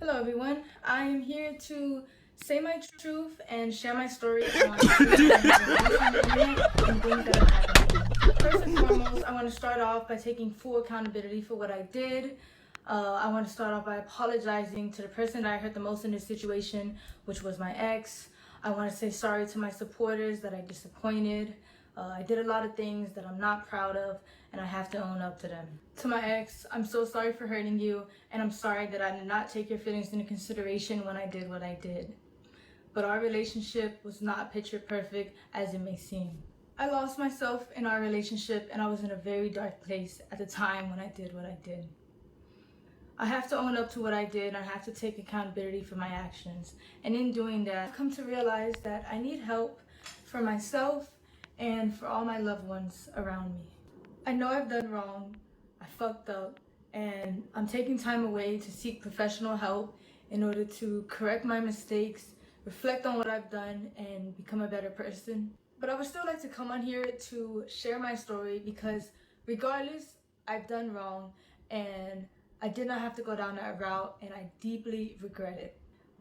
Hello everyone, I am here to say my truth and share my story on things that have been released on the internet and things that have happened to me. First and foremost, I want to start off by taking full accountability for what I did. I want to start off by apologizing to the person that I hurt the most in this situation, which was my ex. I want to say sorry to my supporters that I disappointed. I did a lot of things that I'm not proud of, and I have to own up to them. To my ex, I'm so sorry for hurting you, and I'm sorry that I did not take your feelings into consideration when I did what I did. But our relationship was not picture perfect as it may seem. I lost myself in our relationship, and I was in a very dark place at the time when I did what I did. I have to own up to what I did, and I have to take accountability for my actions. And in doing that, I've come to realize that I need help for myself and for all my loved ones around me. I know I've done wrong, I fucked up, and I'm taking time away to seek professional help in order to correct my mistakes, reflect on what I've done, and become a better person. But I would still like to come on here to share my story because regardless, I've done wrong and I did not have to go down that route, and I deeply regret it.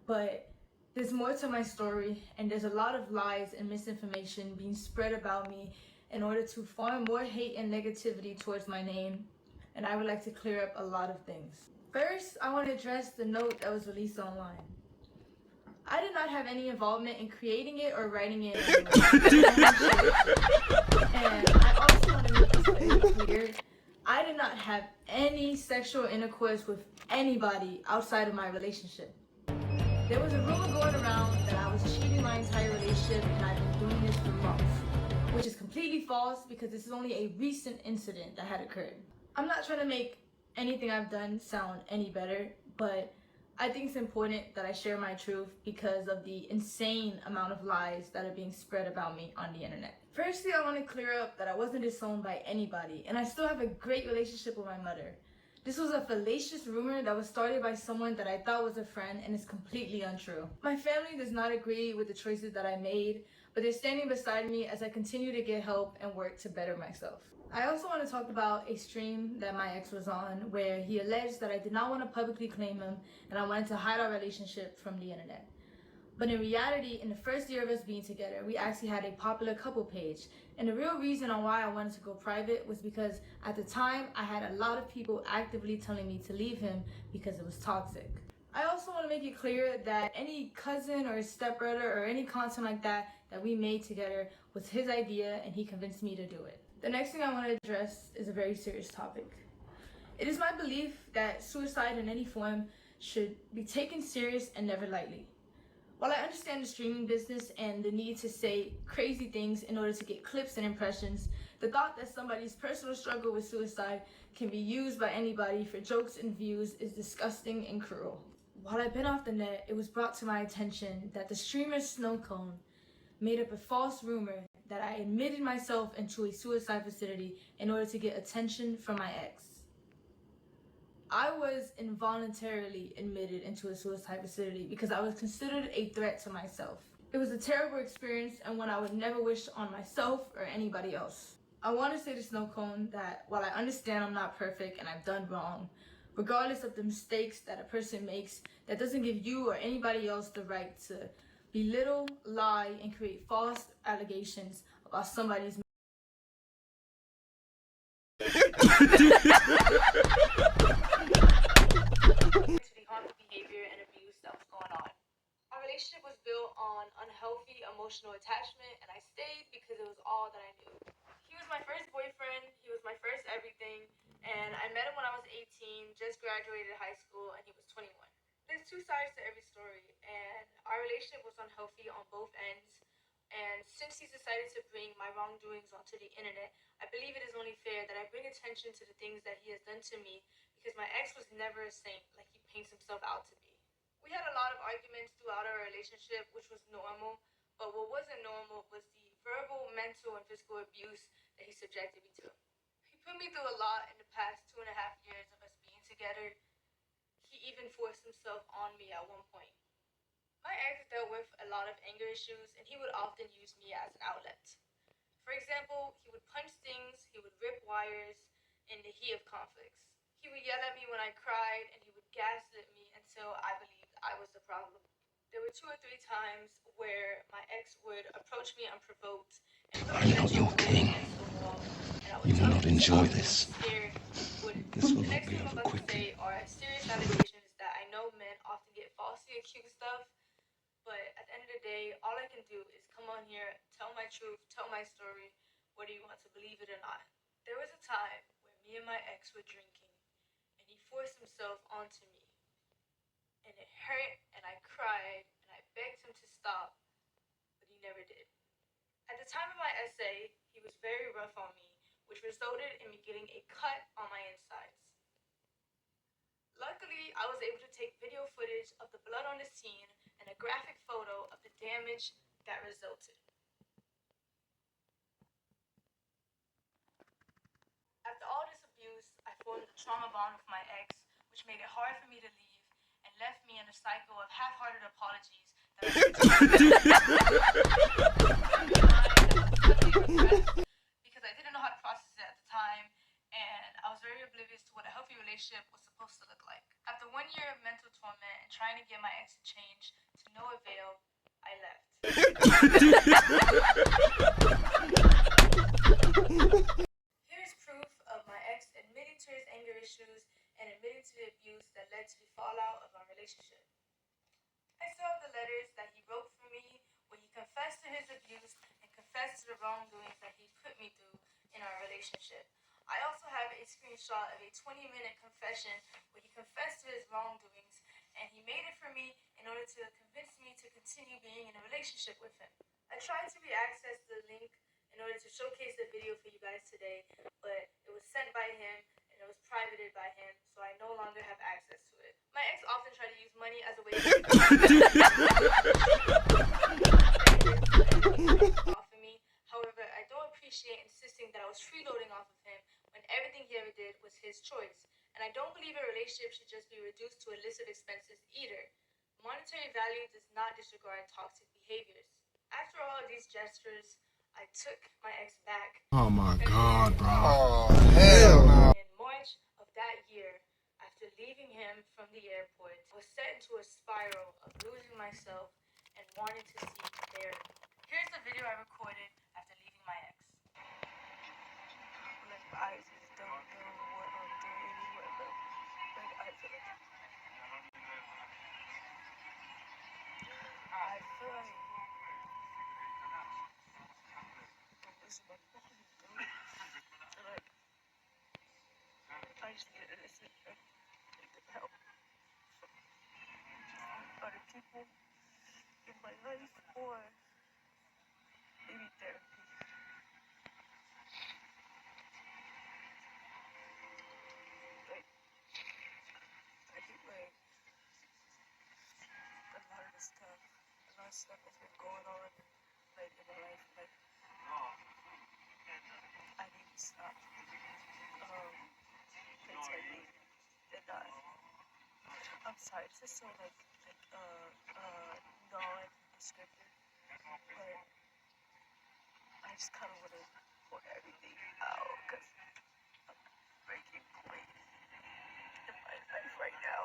But there's more to my story, and there's a lot of lies and misinformation being spread about me in order to farm more hate and negativity towards my name, and I would like to clear up a lot of things. First, I want to address the note that was released online. I did not have any involvement in creating it or writing it in any way. And I also want to make this very clear. I did not have any sexual intercourse with anybody outside of my relationship. There was a rumor going around that I was cheating my entire relationship, and I've been doing this for months, which is completely false because this is only a recent incident that had occurred. I'm not trying to make anything I've done sound any better, but I think it's important that I share my truth because of the insane amount of lies that are being spread about me on the internet. Firstly, I want to clear up that I wasn't disowned by anybody, and I still have a great relationship with my mother. This was a fallacious rumor that was started by someone that I thought was a friend, and is completely untrue. My family does not agree with the choices that I made, but they're standing beside me as I continue to get help and work to better myself. I also want to talk about a stream that my ex was on where he alleged that I did not want to publicly claim him and I wanted to hide our relationship from the internet. But in reality, in the first year of us being together, we actually had a popular couple page. And the real reason on why I wanted to go private was because at the time, I had a lot of people actively telling me to leave him because it was toxic. I also want to make it clear that any cousin or stepbrother or any content like that we made together was his idea, and he convinced me to do it. The next thing I want to address is a very serious topic. It is my belief that suicide in any form should be taken serious and never lightly. While I understand the streaming business and the need to say crazy things in order to get clips and impressions, the thought that somebody's personal struggle with suicide can be used by anybody for jokes and views is disgusting and cruel. While I've been off the net, it was brought to my attention that the streamer Snowcone made up a false rumor that I admitted myself into a suicide facility in order to get attention from my ex. I was involuntarily admitted into a suicide facility because I was considered a threat to myself. It was a terrible experience and one I would never wish on myself or anybody else. I want to say to Snowcone that while I understand I'm not perfect and I've done wrong, regardless of the mistakes that a person makes, that doesn't give you or anybody else the right to belittle, lie, and create false allegations about somebody's to the harmful behavior and abuse that was going on. Our relationship was built on unhealthy emotional attachment, and I stayed because it was all that I knew. He was my first boyfriend, he was my first everything, and I met him when I was 18, just graduated high school, and he was 21. There's two sides to every story, and our relationship was unhealthy on both ends. And since he's decided to bring my wrongdoings onto the internet, I believe it is only fair that I bring attention to the things that he has done to me because my ex was never a saint like he paints himself out to be. We had a lot of arguments throughout our relationship, which was normal, but what wasn't normal was the verbal, mental, and physical abuse that he subjected me to. He put me through a lot in the past 2.5 years of us being together. He even forced himself on me at one point. My ex dealt with a lot of anger issues, and he would often use me as an outlet. For example, he would punch things, he would rip wires in the heat of conflicts. He would yell at me when I cried, and he would gaslit me and until I believed I was the problem. There were 2 or 3 times where my ex would approach me unprovoked and put I me know against a you're wall, king. against a wall, and I would You will tell him not to enjoy stop being this. scared and he wouldn't. This will The not next be thing I'm over about to quickly. say are serious allegations that I know men often get falsely accused of, but at the end of the day, all I can do is come on here, tell my truth, tell my story, whether you want to believe it or not. There was a time where me and my ex were drinking, and he forced himself onto me, and it hurt, and I cried, and I begged him to stop, but he never did. At the time of my essay, he was very rough on me, which resulted in me getting a cut on my insides. Luckily, I was able to take video footage of the blood on the scene and a graphic photo of the damage that resulted. After all this abuse, I formed a trauma bond with my ex, which made it hard for me to leave and left me in a cycle of half-hearted apologies that I because I didn't know how to process it at the time, and I was very oblivious to what a healthy relationship was supposed to look like. After 1 year of mental torment and trying to get my ex to change, to no avail, I left. Here's proof of my ex admitting to his anger issues and admitting to the abuse that led to the fallout of our relationship. I still have the letters that he wrote for me where he confessed to his abuse and confessed to the wrongdoings that he put me through in our relationship. I also have a screenshot of a 20-minute confession where he confessed to his wrongdoings and he made it for me in order to convince me to continue being in a relationship with him. I tried to re-access the link in order to showcase the video for you guys today, but it was sent by him and it was privated by him, so I no longer have access to it. My ex often tried to use money as a way to off of me. However, I don't appreciate insisting that I was freeloading off of him when everything he ever did was his choice. And I don't believe a relationship should just be reduced to illicit expenses either. Monetary value does not disregard toxic behaviors. After all of these gestures, I took my ex back. Oh my God, bro. Oh, hell no. In March of that year, after leaving him from the airport, I was set into a spiral of losing myself and wanting to seek therapy. Here's the video I recorded after leaving my ex. Like, I just don't know what I'm doing anymore. Like, I feel like this is my fucking thing. And like, I just need to listen and get help from other people in my life or maybe therapy. Like, I think like a lot of stuff has been going on like in my life. Like, I need to stop pretending and not. I'm sorry, it's just so non-descriptive, but I just kind of want to pour everything out because I'm breaking point in my life right now.